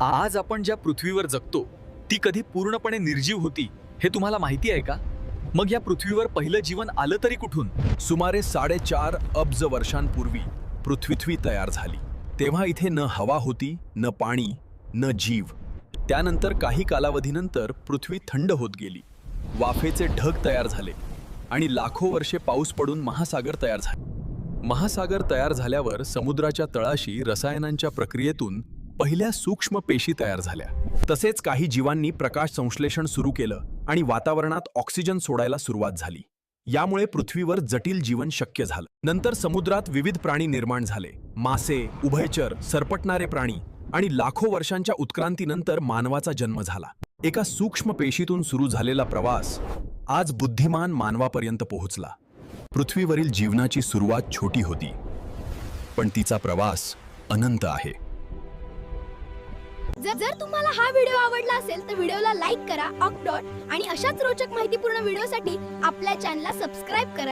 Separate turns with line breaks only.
आज आपण ज्या पृथ्वीवर जगतो ती कधी पूर्णपणे निर्जीव होती हे तुम्हाला माहिती आहे का? मग या पृथ्वीवर पहिलं जीवन आलं तरी कुठून?
सुमारे 4.5 अब्ज वर्षांपूर्वी पृथ्वी तयार झाली. तेव्हा इथे न हवा होती, न पाणी, न जीव. त्यानंतर काही कालावधीनंतर पृथ्वी थंड होत गेली. वाफेचे ढग तयार झाले आणि लाखो वर्षे पाऊस पडून महासागर तयार झाले. महासागर तयार झाल्यावर समुद्राच्या तळाशी रसायनांच्या प्रक्रियेतून पहिल्या सूक्ष्म पेशी तयार झाल्या. तसेच काही जीवांनी प्रकाश संश्लेषण सुरू केलं आणि वातावरणात ऑक्सिजन सोडायला सुरुवात झाली. यामुळे पृथ्वीवर जटिल जीवन शक्य झालं. नंतर समुद्रात विविध प्राणी निर्माण झाले. मासे, उभयचर, सरपटणारे प्राणी आणि लाखो वर्षांच्या उत्क्रांतीनंतर मानवाचा जन्म झाला. एका सूक्ष्म पेशीतून सुरू झालेला प्रवास आज बुद्धिमान मानवापर्यंत पोहोचला. पृथ्वीवरील जीवनाची सुरुवात छोटी होती, पण तिचा प्रवास अनंत आहे.
जर तुम्हाला हा व्हिडिओ आवडला असेल तर व्हिडिओला लाईक करा, आणि अशाच रोचक माहितीपूर्ण व्हिडिओसाठी आपल्या चॅनलला सबस्क्राईब करा.